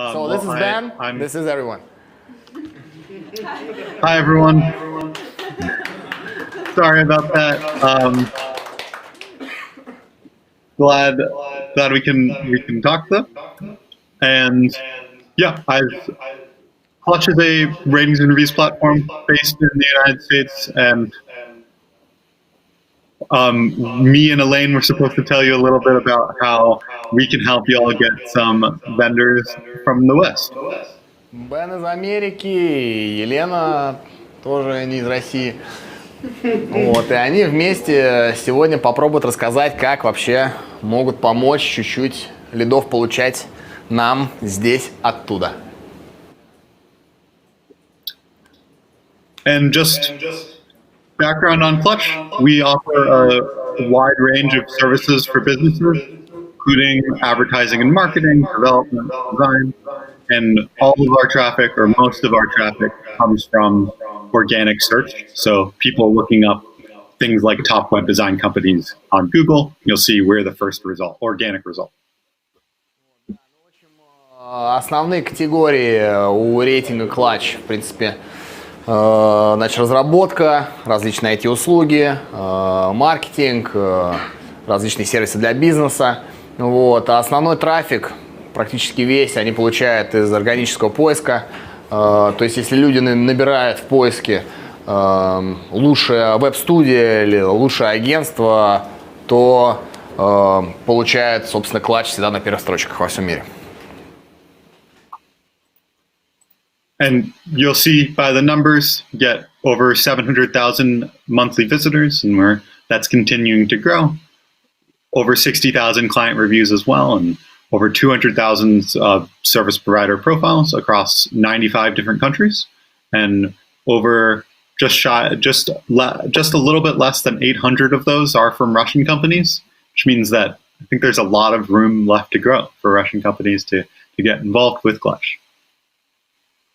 So this is Ben, this is everyone. Hi, everyone. Sorry about that. Glad we can talk though. And yeah, Clutch is a ratings and reviews platform based in the United States, and me and Elaine were supposed to tell you a little bit about how we can help you all get some vendors from the West. Бен из Америки, Елена тоже не из России. Вот, и они вместе сегодня попробуют рассказать, как вообще могут помочь чуть-чуть лидов получать нам здесь оттуда. And just background on Clutch, we offer a wide range of services for businesses, including advertising and marketing, development, design, and all of our traffic, or most of our traffic, comes from organic search. So people looking up things like top web design companies on Google, you'll see we're the first result, organic result. Основные категории у рейтинга Clutch, в принципе, значит, разработка, различные IT-услуги, маркетинг, различные сервисы для бизнеса. Вот. А основной трафик, практически весь, они получают из органического поиска. То есть, если люди набирают в поиске лучшая веб-студия или лучшее агентство, то получают, собственно, Clutch всегда на первых строчках во всем мире. And you'll see by the numbers, get over 700,000 monthly visitors, and that's continuing to grow. Over 60,000 client reviews as well, and over 200,000 service provider profiles across 95 different countries, and over just a little bit less than 800 of those are from Russian companies, which means that I think there's a lot of room left to grow for Russian companies to get involved with Clutch.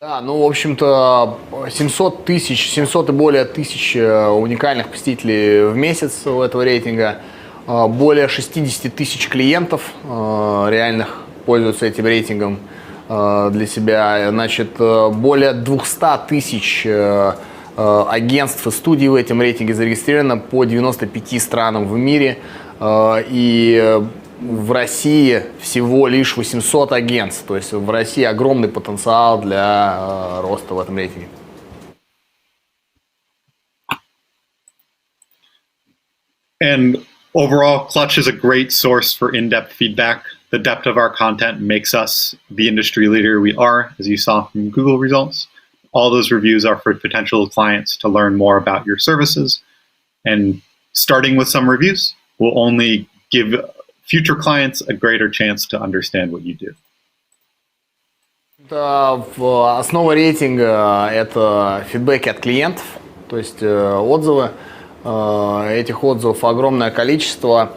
Да, ну, в общем-то, 700 и более тысяч уникальных посетителей в месяц у этого рейтинга, более 60 тысяч клиентов реальных пользуются этим рейтингом для себя, значит, более 200 тысяч агентств и студий в этом рейтинге зарегистрировано по 95 странам в мире, и в России всего лишь 800 агентств, то есть в России огромный потенциал для роста в этом рейтинге. And overall, Clutch is a great source for in-depth feedback. The depth of our content makes us the industry leader we are, as you saw from Google results. All those reviews are for potential clients to learn more about your services. And starting with some reviews will only give future clients a greater chance to understand what you do. Основа рейтинга – это фидбэки от клиентов, то есть отзывы. Этих отзывов огромное количество.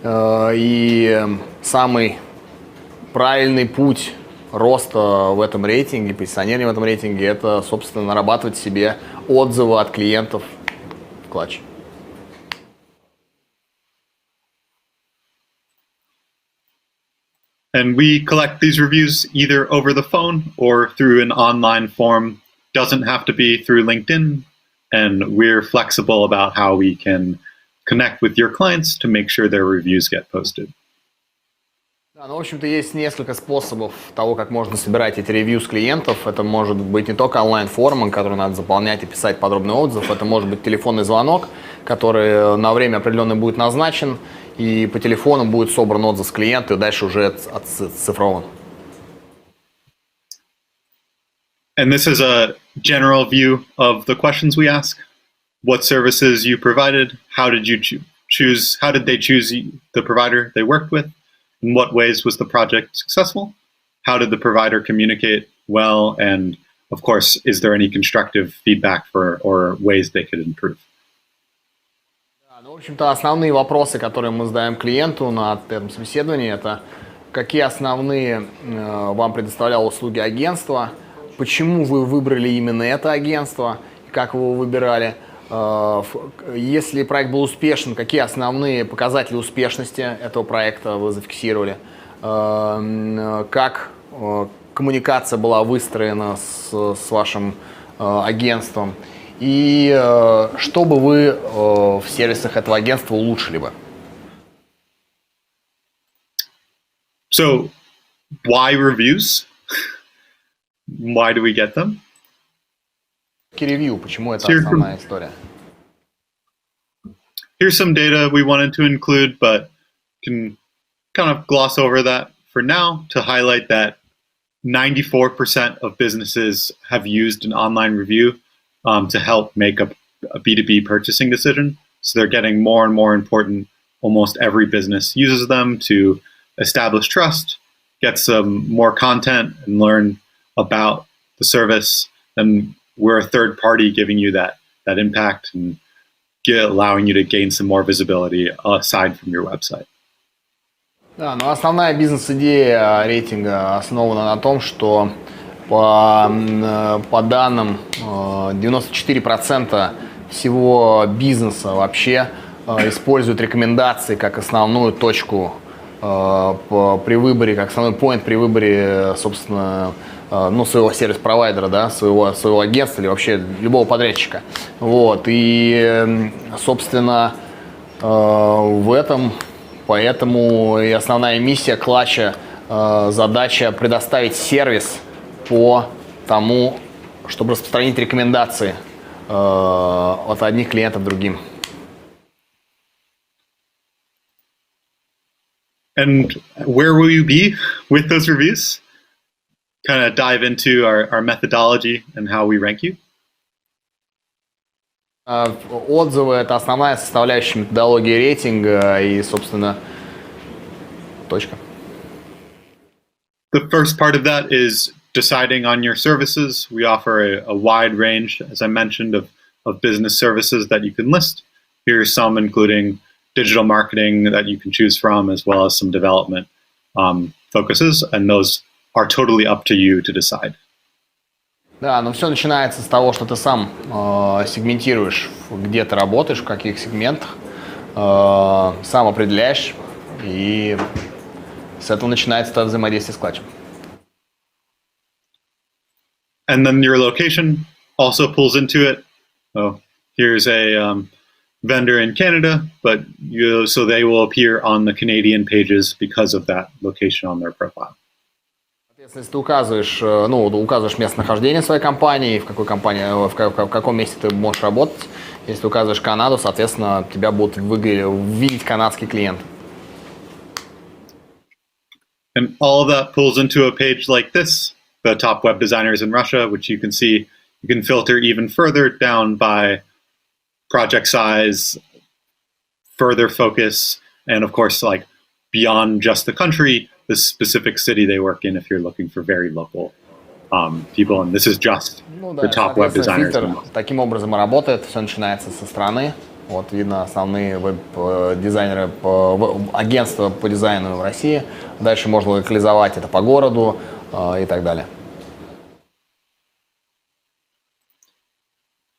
И самый правильный путь роста в этом рейтинге, позиционирования в этом рейтинге – это, собственно, нарабатывать себе отзывы от клиентов в Clutch. And we collect these reviews either over the phone or through an online form. Doesn't have to be through LinkedIn. And we're flexible about how we can connect with your clients to make sure their reviews get posted. Да, ну, в общем-то, есть несколько способов того, как можно собирать эти ревью с клиентов. Это может быть не только онлайн-форма, которую надо заполнять и писать подробный отзыв. Это может быть телефонный звонок, который на время определенное будет назначен, и по телефону будет собран отзыв с клиента, и дальше уже отцифрован. And this is a general view of the questions we ask. What services you provided? How did you choose? How did they choose the provider they worked with? In what ways was the project successful? How did the provider communicate well? And of course, is there any constructive feedback or ways they could improve? Ну, в общем-то, основные вопросы, которые мы задаем клиенту на этом собеседовании, это какие основные вам предоставляло услуги агентства, почему вы выбрали именно это агентство, как вы его выбирали, если проект был успешен, какие основные показатели успешности этого проекта вы зафиксировали, как к коммуникация была выстроена с вашим агентством, и что бы вы в сервисах этого агентства улучшили бы? So, why reviews? Why do we get them? Ревью, почему это основная история? Here's some data we wanted to include, but can kind of gloss over that for now to highlight that 94% of businesses have used an online review to help make a B2B purchasing decision. So they're getting more and more important. Almost every business uses them to establish trust, get some more content, and learn about the service. And we're a third party giving you that impact and allowing you to gain some more visibility aside from your website. Да, но основная бизнес-идея рейтинга основана на том, что по данным 94% всего бизнеса вообще используют рекомендации как основную точку при выборе, как основной point при выборе, собственно, своего сервис-провайдера, да, своего агентства или вообще любого подрядчика. Вот. И, собственно, поэтому и основная миссия клатча, задача предоставить сервис по тому, чтобы распространить рекомендации от одних клиентов другим. And where will you be with those reviews? Kind of dive into our methodology and how we rank you. Отзывы – это основная составляющая методологии рейтинга и, собственно, точка. The first part of that is deciding on your services. We offer a wide range, as I mentioned, of business services that you can list. Here are some including digital marketing that you can choose from, as well as some development focuses, and those are totally up to you to decide. Да, но все начинается с того, что ты сам сегментируешь, где ты работаешь, в каких сегментах, сам определяешь, и с этого начинается твое взаимодействие с клатчем. And then your location also pulls into it. So here's a vendor in Canada, but so they will appear on the Canadian pages because of that location on their profile. Если ты указываешь местонахождение своей компании, в каком месте ты можешь работать, если ты указываешь Канаду, соответственно, тебя будут видеть канадский клиент. And all of that pulls into a page like this, the top web designers in Russia, which you can see, you can filter even further down by project size, further focus, and of course, like beyond just the country, the specific city they work in if you're looking for very local people. And this is just the top web designers. Фильтр таким образом и работает. Все начинается со страны. Вот видно основные веб-дизайнеры, агентства по дизайну в России. Дальше можно локализовать это по городу и так далее.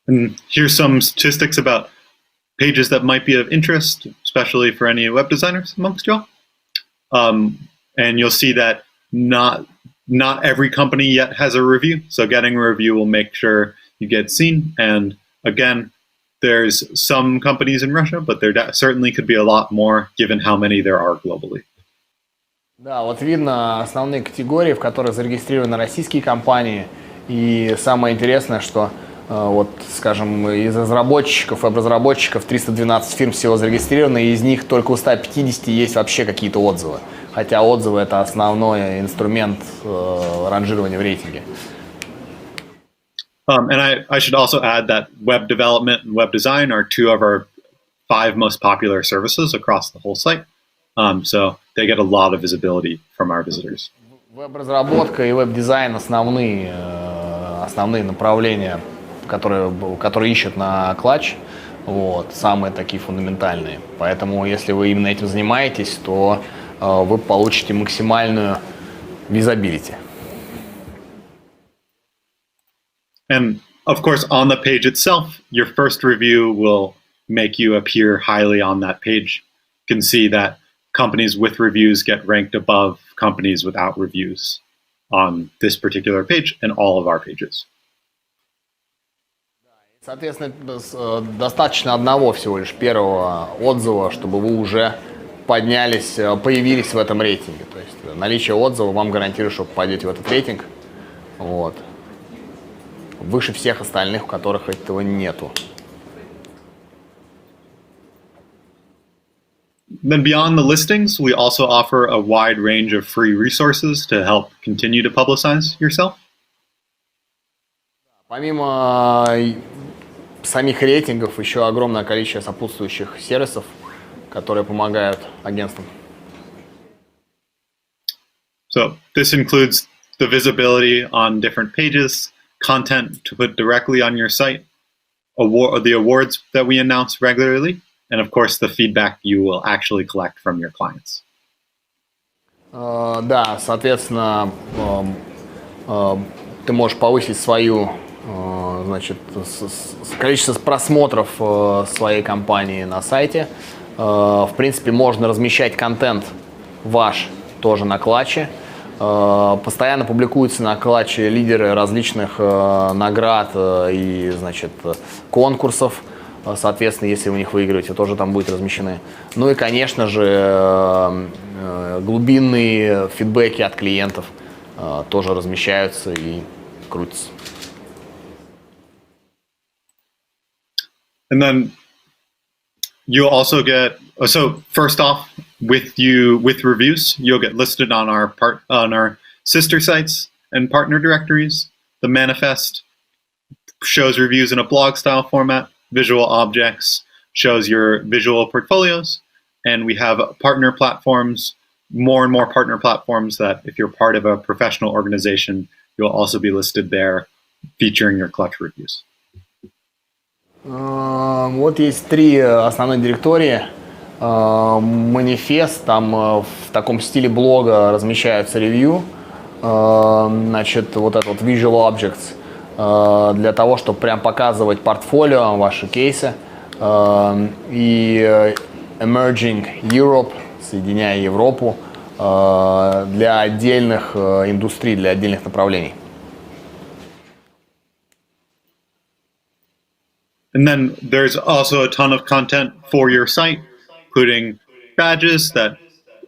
And here's some statistics about pages that might be of interest, especially for any web designers amongst y'all. And you'll see that not every company yet has a review. So getting a review will make sure you get seen. And again, there's some companies in Russia, but there certainly could be a lot more given how many there are globally. Да, вот видно основные категории, в которых зарегистрированы российские компании. И самое интересное, что вот, скажем, из разработчиков, веб-разработчиков 312 фирм всего зарегистрированы, и из них только у 150 есть вообще какие-то отзывы. Хотя отзывы – это основной инструмент ранжирования в рейтинге. And I should also add that web development and web design are two of our 5 most popular services across the whole site. So they get a lot of visibility from our visitors. Веб-разработка и веб-дизайн – основные направления, которые ищут на клатч, вот, самые такие фундаментальные. Поэтому, если вы именно этим занимаетесь, то вы получите максимальную visibility. And of course, on the page itself, your first review will make you appear highly on that page. You can see that companies with reviews get ranked above companies without reviews. on this particular page and all of our pages. Соответственно, достаточно одного всего лишь первого отзыва, чтобы вы уже поднялись, появились в этом рейтинге. То есть наличие отзыва вам гарантирует, что попадете в этот рейтинг. Вот. Выше всех остальных, у которых этого нету. Then beyond the listings, we also offer a wide range of free resources to help continue to publicize yourself. Помимо самих рейтингов, еще огромное количество сопутствующих сервисов, которые помогают агентствам. So this includes the visibility on different pages, content to put directly on your site, the awards that we announce regularly, and of course the feedback you will actually collect from your clients. Да, соответственно, ты можешь повысить свою, значит, количество просмотров своей компании на сайте. В принципе, можно размещать контент ваш тоже на клатче. Постоянно публикуются на клатче лидеры различных наград и, значит, конкурсов. Соответственно, если вы них выигрываете, тоже там будет размещены. Ну и, конечно же, глубинные фидбэки от клиентов тоже размещаются и крутятся. And then you'll also get, so first off, with reviews, you'll get listed on our sister sites and partner directories. The manifest shows reviews in a blog style format. Visual objects shows your visual portfolios. And we have partner platforms, more and more partner platforms that if you're part of a professional organization, you'll also be listed there featuring your clutch reviews. Вот есть три основные директории. Манифест, там в таком стиле блога размещаются ревью. Значит, вот этот вот Visual Objects для того, чтобы прям показывать портфолио, ваши кейсы. И Emerging Europe, соединяя Европу, для отдельных индустрий, для отдельных направлений. And then there's also a ton of content for your site, including badges that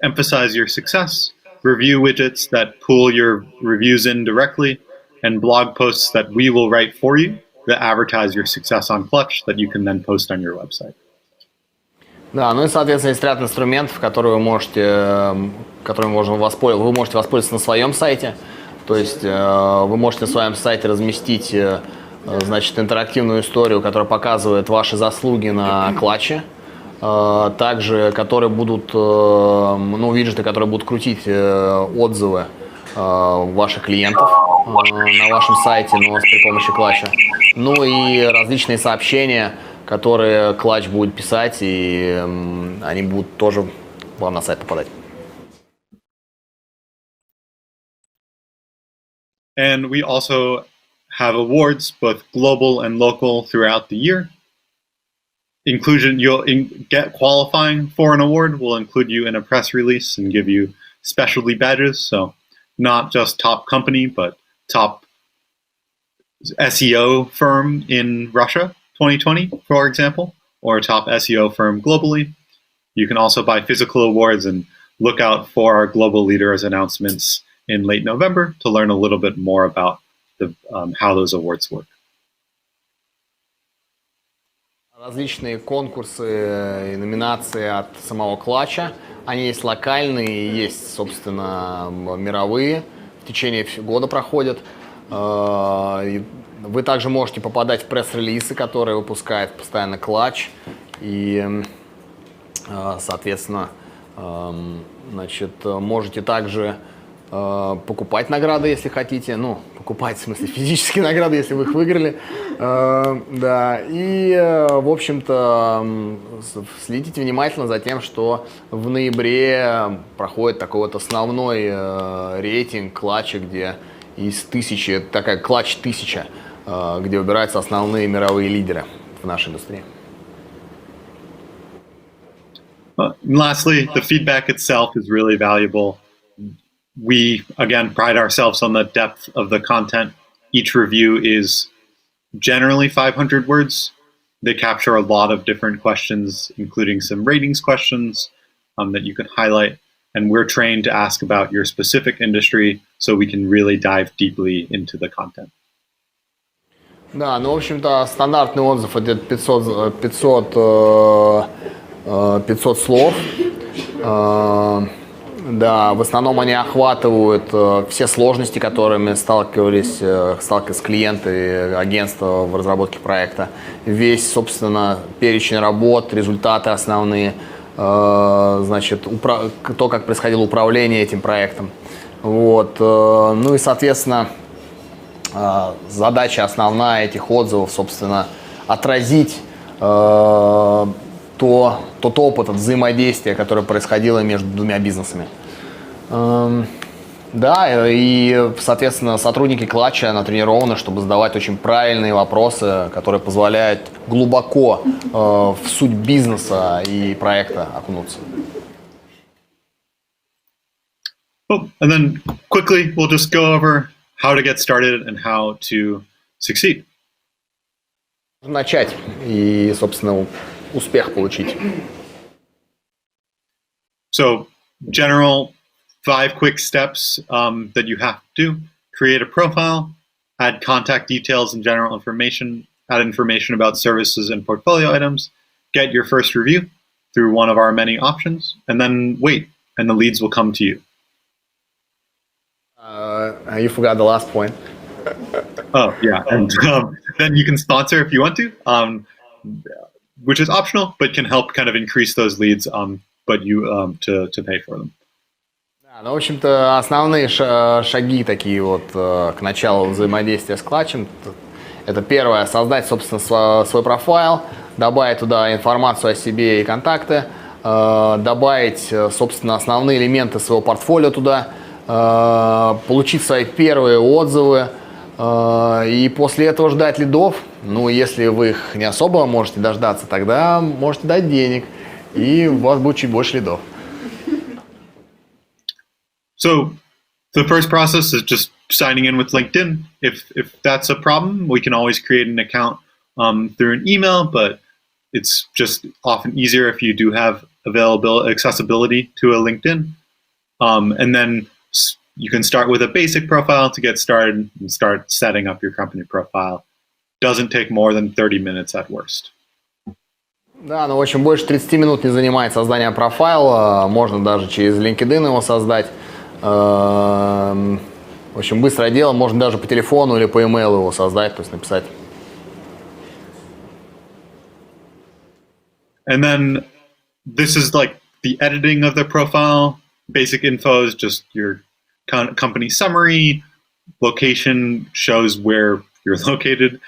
emphasize your success, review widgets that pull your reviews in directly, and blog posts that we will write for you that advertise your success on Clutch that you can then post on your website. Да, ну и, соответственно, есть ряд инструментов, которые вы можете воспользоваться на своем сайте. То есть вы можете на своем сайте разместить, значит, интерактивную историю, которая показывает ваши заслуги на клатче. Также, которые будут, ну, виджеты, которые будут крутить отзывы ваших клиентов на вашем сайте, но при помощи клатча. Ну и различные сообщения, которые клатч будет писать, и они будут тоже вам на сайт попадать. And we also have awards, both global and local, throughout the year. Inclusion, get qualifying for an award will include you in a press release and give you specialty badges. So not just top company, but top SEO firm in Russia 2020, for example, or top SEO firm globally. You can also buy physical awards and look out for our global leaders announcements in late November to learn a little bit more about how those awards work. Различные конкурсы и номинации от самого клатча. Они есть локальные, есть, собственно, мировые. В течение года проходят. Вы также можете попадать в пресс-релизы, которые выпускает постоянно клатч. И, соответственно, значит, можете также покупать награды, если хотите. Ну, покупать, в смысле, физические награды, если вы их выиграли. Да, и, в общем-то, следите внимательно за тем, что в ноябре проходит такой вот основной рейтинг клатча, где из 1000, такая клатч 1000, где выбираются основные мировые лидеры в нашей индустрии. Lastly, the feedback itself is really valuable. we, again, pride ourselves on the depth of the content. Each review is generally 500 words. They capture a lot of different questions, including some ratings questions that you can highlight. And we're trained to ask about your specific industry so we can really dive deeply into the content. Да, ну, в общем-то, стандартный отзыв идет 500 слов. Да, в основном они охватывают все сложности, которыми сталкивались клиенты агентства в разработке проекта. Весь, собственно, перечень работ, результаты основные, значит, то, как происходило управление этим проектом. Вот. Ну и, соответственно, задача основная этих отзывов, собственно, отразить тот опыт взаимодействия, которое происходило между двумя бизнесами. Да, и, соответственно, сотрудники клатча натренированы, чтобы задавать очень правильные вопросы, которые позволяют глубоко в суть бизнеса и проекта окунуться. Well, and then quickly, we'll just go over how to get started and how to succeed. Начать и, собственно, успех получить. So, general 5 quick steps that you have to do. Create a profile, add contact details and general information, add information about services and portfolio items, get your first review through one of our many options, and then wait, and the leads will come to you. You forgot the last point. Oh, yeah. And then you can sponsor if you want to, which is optional, but can help kind of increase those leads, but you to pay for them. Да, ну, в общем-то, основные шаги такие вот к началу взаимодействия с клатчем. Это первое, создать, собственно, свой профайл, добавить туда информацию о себе и контакты, добавить, собственно, основные элементы своего портфолио туда, получить свои первые отзывы и после этого ждать лидов. Ну, если вы их не особо можете дождаться, тогда можете дать денег, и у вас будет чуть больше лидов. So the first process is just signing in with LinkedIn. If that's a problem, we can always create an account through an email, but it's just often easier if you do have accessibility to a LinkedIn. And then you can start with a basic profile to get started and start setting up your company profile. Doesn't take more than 30 minutes at worst. Да, но в общем больше 30 минут не занимает создание профайла, можно даже через LinkedIn его создать. В общем, быстрое дело, можно даже по телефону или по e-mail его создать, то есть написать. And then this is like the editing of the profile. Basic info is just your company summary, location shows where you're located.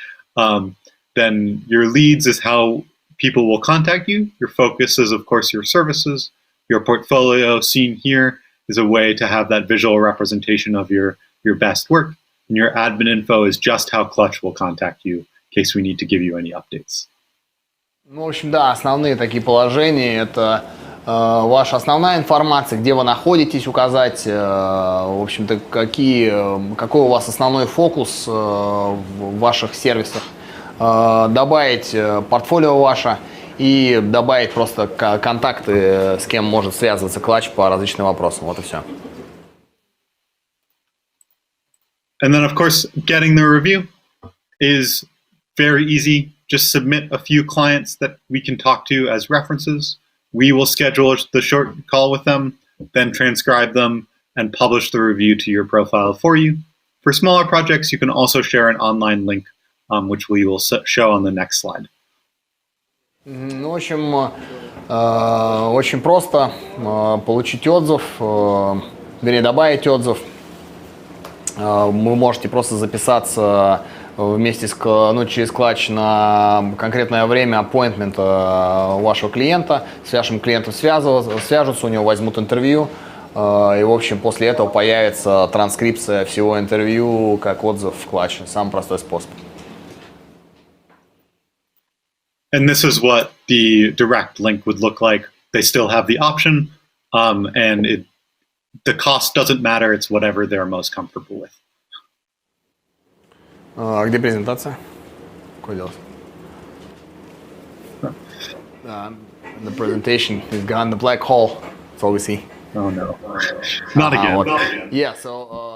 Then your leads is how people will contact you. Your focus is, of course, your services. Your portfolio seen here is a way to have that visual representation of your best work. And your admin info is just how Clutch will contact you in case we need to give you any updates. Ну, в общем, да, основные такие положения – это ваша основная информация, где вы находитесь, указать, в общем-то, какой у вас основной фокус в ваших сервисах, добавить портфолио ваше и добавить просто контакты, с кем может связываться клатч по различным вопросам. Вот и все. And then, of course, getting the review is very easy. Just submit a few clients that we can talk to as references. We will schedule the short call with them, then transcribe them and publish the review to your profile for you. For smaller projects, you can also share an online link, which we will show on the next slide. Ну, в общем, очень просто получить отзыв, вернее, добавить отзыв. Вы можете просто записаться вместе через клатч на конкретное время аппоинтмента вашего клиента. С вашим клиентом свяжутся, у него возьмут интервью. И, в общем, после этого появится транскрипция всего интервью как отзыв в клатче. Самый простой способ. And this is what the direct link would look like. They still have the option, and the cost doesn't matter. It's whatever they're most comfortable with. Где презентация? Какое дело? The presentation is gone. The black hole. That's all we see. Oh no, not again. Yeah. So,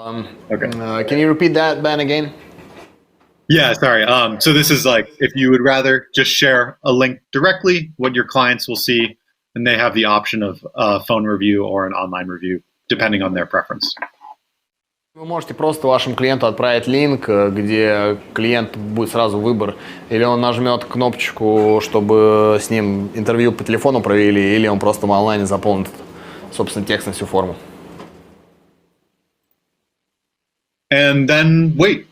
Okay. Can you repeat that, Ben, again? Yeah, sorry. So this is like if you would rather just share a link directly, what your clients will see, and they have the option of a phone review or an online review, depending on their preference. Вы можете просто вашему клиенту отправить линк, где клиент будет сразу выбор, или он нажмет кнопочку, чтобы с ним интервью по телефону провели, или он просто в онлайне заполнит, собственно, текст на всю форму. And then wait.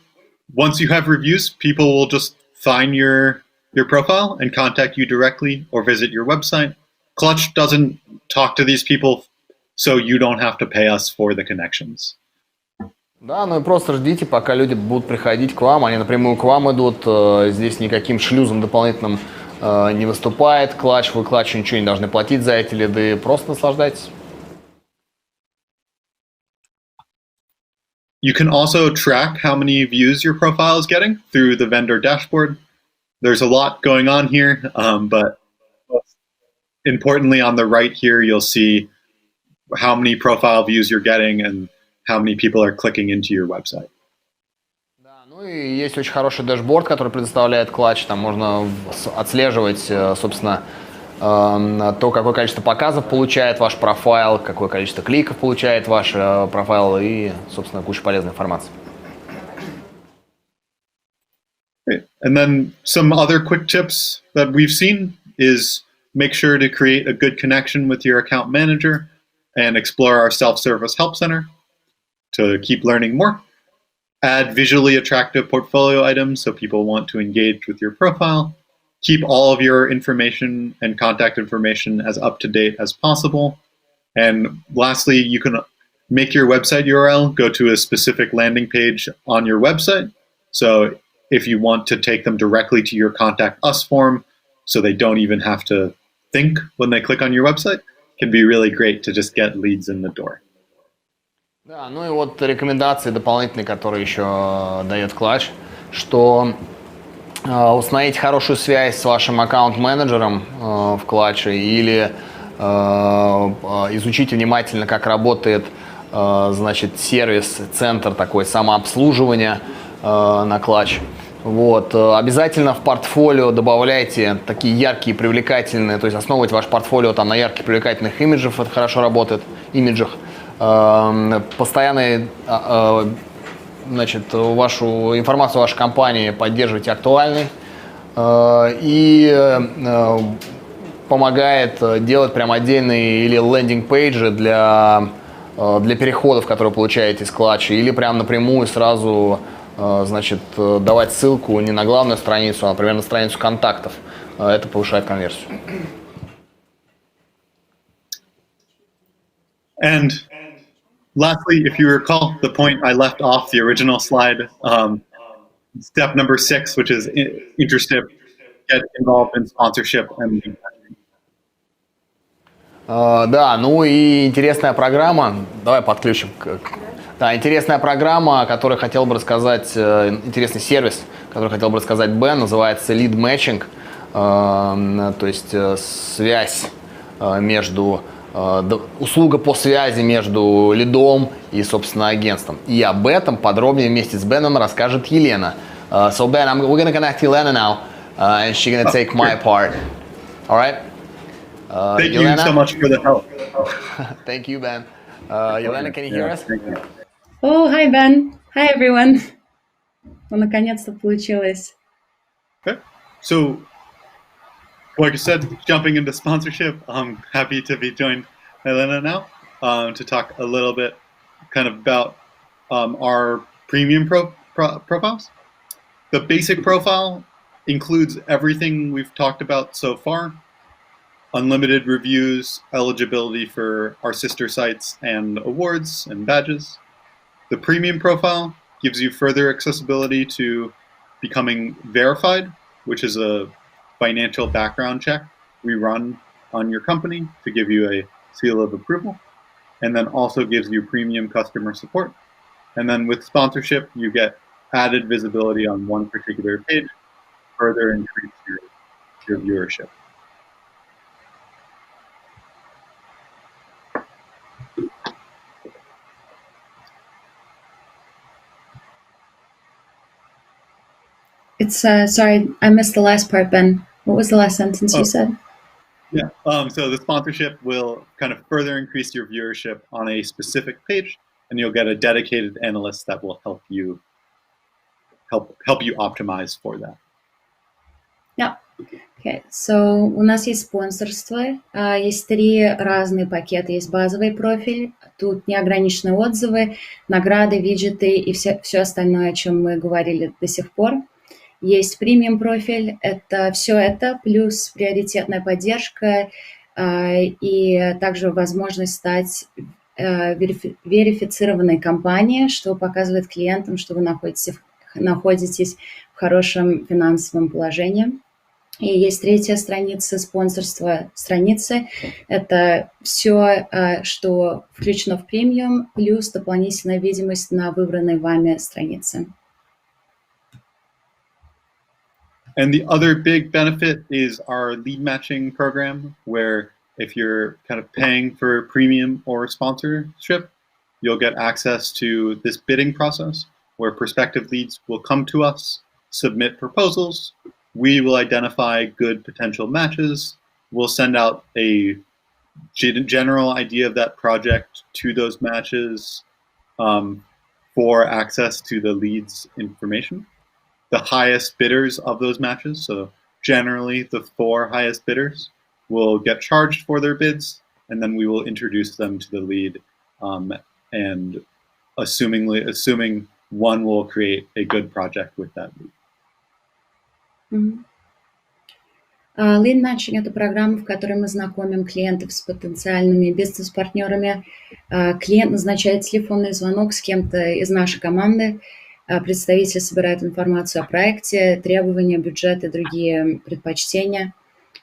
Once you have reviews, people will just find your profile and contact you directly or visit your website. Clutch doesn't talk to these people, so you don't have to pay us for the connections. Да, ну и просто ждите, пока люди будут приходить к вам, они напрямую к вам идут, здесь никаким шлюзом дополнительным не выступает Clutch, вы Clutch ничего не должны платить за эти лиды, просто наслаждайтесь. You can also track how many views your profile is getting through the vendor dashboard. There's a lot going on here, but importantly on the right here, you'll see how many profile views you're getting and how many people are clicking into your website. Да, ну и есть очень хороший дэшборд, который предоставляет Clutch, там можно отслеживать, собственно, то, какое количество показов получает ваш профайл, какое количество кликов получает ваш профайл и, собственно, куча полезной информации. Great. And then some other quick tips that we've seen is make sure to create a good connection with your account manager and explore our self-service help center to keep learning more. Add visually attractive portfolio items so people want to engage with your profile. Keep all of your information and contact information as up-to-date as possible. And lastly, you can make your website URL go to a specific landing page on your website. So if you want to take them directly to your Contact Us form, so they don't even have to think when they click on your website, it can be really great to just get leads in the door. Да, ну и вот рекомендации дополнительные, которые еще дает Clutch, что установить хорошую связь с вашим аккаунт-менеджером в Clutch или изучить внимательно, как работает, значит, сервис, центр такой самообслуживания на Clutch. Вот. Обязательно в портфолио добавляйте такие яркие, привлекательные, то есть основывать ваше портфолио там на ярких, привлекательных имиджах, это хорошо работает, имиджах. Постоянно, значит, вашу информацию о вашей компании поддерживайте актуальной и помогает делать прям отдельные или лендинг-пейджи для переходов, которые получаете из Clutch, или прям напрямую сразу, значит, давать ссылку не на главную страницу, а, например, на страницу контактов. Это повышает конверсию. And lastly, if you recall the point I left off the original slide, step number 6, which is interested, get involved in sponsorship and да, ну и интересная программа, давай подключим. Да, интересная программа, о которой хотел бы рассказать, интересный сервис, который хотел бы рассказать Бен, называется Lead Matching, то есть связь между, услуга по связи между лидом и, собственно, агентством. И об этом подробнее вместе с Беном расскажет Елена. So Ben, we're going to connect Елена now, and she's going to take my part. All right? Thank Елена? you so much for the help. Thank you, Ben. Елена, can you hear us? Thank you. Oh, hi, Ben. Hi, everyone. Ну, наконец-то получилось. Okay. So, like I said, jumping into sponsorship, I'm happy to be joined by Elena now to talk a little bit kind of about our premium profiles. The basic profile includes everything we've talked about so far. Unlimited reviews, eligibility for our sister sites and awards and badges. The premium profile gives you further accessibility to becoming verified, which is a financial background check we run on your company to give you a seal of approval. and then also gives you premium customer support. And then with sponsorship, you get added visibility on one particular page, further increase your viewership. It's sorry, I missed the last part, Ben. What was the last sentence you said? Yeah, so the sponsorship will kind of further increase your viewership on a specific page, and you'll get a dedicated analyst that will help you optimize for that. Yeah. Okay. So у нас есть спонсорство, есть 3 разные пакета. Есть базовый профиль, тут неограниченные отзывы, награды, виджеты и все остальное, о чем мы говорили до сих пор. Есть премиум профиль, это все это, плюс приоритетная поддержка и также возможность стать верифицированной компанией, что показывает клиентам, что вы находитесь в хорошем финансовом положении. И есть 3-я страница спонсорства страницы. Это все, что включено в премиум, плюс дополнительная видимость на выбранной вами странице. And the other big benefit is our lead matching program, where if you're kind of paying for premium or sponsorship, you'll get access to this bidding process where prospective leads will come to us, submit proposals. We will identify good potential matches. We'll send out a general idea of that project to those matches for access to the leads information. The highest bidders of those matches, so generally the 4 highest bidders, will get charged for their bids, and then we will introduce them to the lead, and assuming one will create a good project with that lead. Lead Matching – это программа, в которой мы знакомим клиентов с потенциальными бизнес-партнерами. Клиент назначает телефонный звонок с кем-то из нашей команды, представитель собирает информацию о проекте, требования, бюджет и другие предпочтения.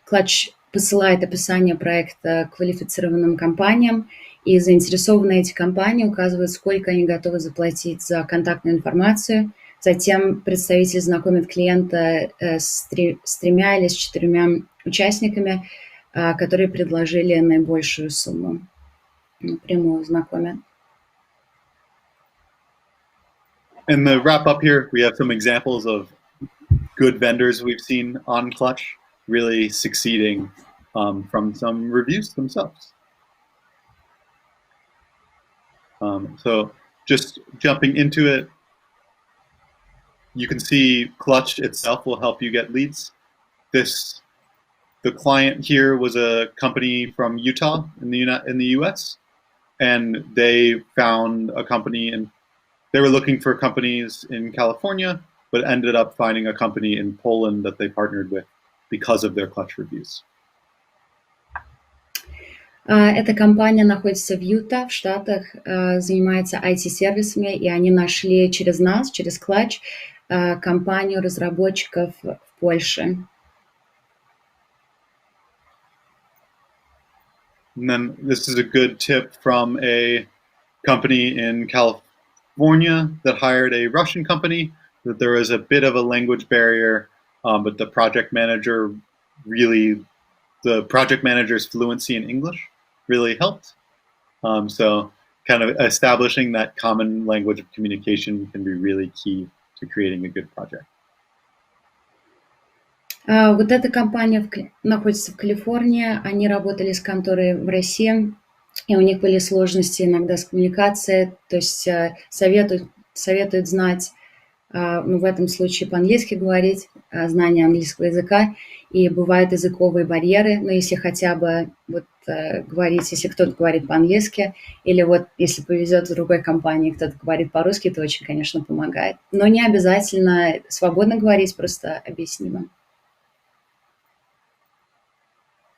Клатч посылает описание проекта квалифицированным компаниям, и заинтересованные эти компании указывают, сколько они готовы заплатить за контактную информацию. Затем представитель знакомит клиента с 3 или с 4 участниками, которые предложили наибольшую сумму. Напрямую знакомят. And the wrap up here, we have some examples of good vendors we've seen on Clutch really succeeding from some reviews themselves. So just jumping into it, you can see Clutch itself will help you get leads. The client here was a company from Utah in the US, and they found a company and they were looking for companies in California, but ended up finding a company in Poland that they partnered with because of their Clutch reviews. Эта компания находится в Юта, в Штатах, занимается IT-сервисами, и они нашли через нас, через Clutch, компанию разработчиков в Польше. And then this is a good tip from a company in California that hired a Russian company, that there was a bit of a language barrier, but the project manager's fluency in English really helped. So kind of establishing that common language of communication can be really key to creating a good project. Вот эта компания находится в Калифорнии, они работали с конторой в России, и у них были сложности иногда с коммуникацией, то есть советуют знать, в этом случае по-английски говорить, знание английского языка, и бывают языковые барьеры, но если хотя бы говорить, если кто-то говорит по-английски, или если повезет в другой компании, кто-то говорит по-русски, это очень, конечно, помогает. Но не обязательно свободно говорить, просто объяснимо.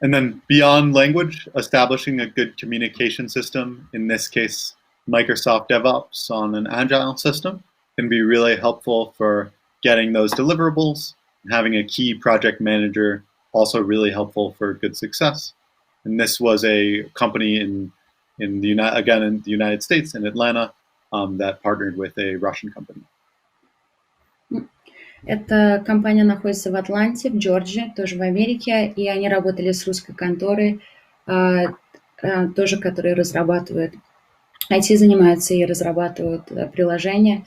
And then beyond language, establishing a good communication system, in this case, Microsoft DevOps on an agile system, can be really helpful for getting those deliverables. Having a key project manager also really helpful for good success. And this was a company in in the United States, in Atlanta, that partnered with a Russian company. Эта компания находится в Атланте, в Джорджии, тоже в Америке, и они работали с русской конторой, тоже, которые разрабатывают, IT занимаются и разрабатывают приложения.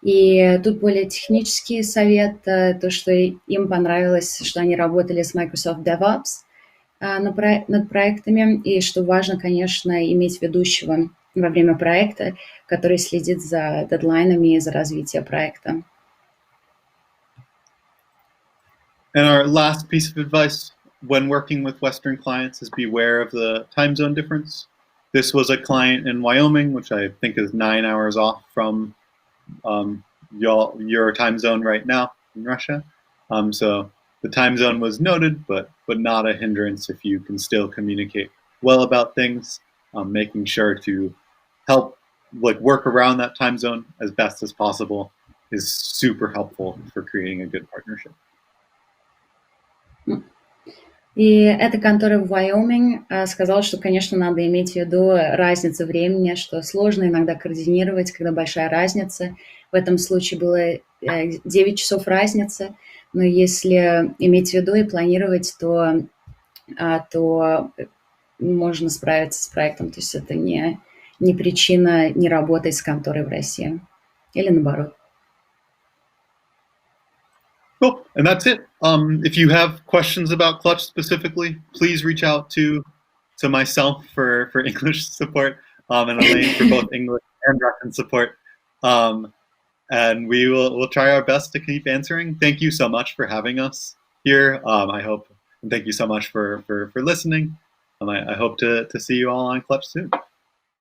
И тут более технический совет, то, что им понравилось, что они работали с Microsoft DevOps над проектами, и что важно, конечно, иметь ведущего во время проекта, который следит за дедлайнами и за развитием проекта. And our last piece of advice when working with Western clients is beware of the time zone difference. This was a client in Wyoming, which I think is 9 hours off from your time zone right now in Russia. So the time zone was noted, but not a hindrance if you can still communicate well about things, making sure to help work around that time zone as best as possible is super helpful for creating a good partnership. И эта контора в Wyoming сказала, что, конечно, надо иметь в виду разницу времени, что сложно иногда координировать, когда большая разница. В этом случае было 9 часов разницы, но если иметь в виду и планировать, то можно справиться с проектом. То есть это не причина не работать с конторой в России. Или наоборот. Cool, and that's it. If you have questions about Clutch specifically, please reach out to myself for English support, and Elaine for both English and Russian support. And we'll try our best to keep answering. Thank you so much for having us here. I hope, and thank you so much for listening. I hope to see you all on Clutch soon.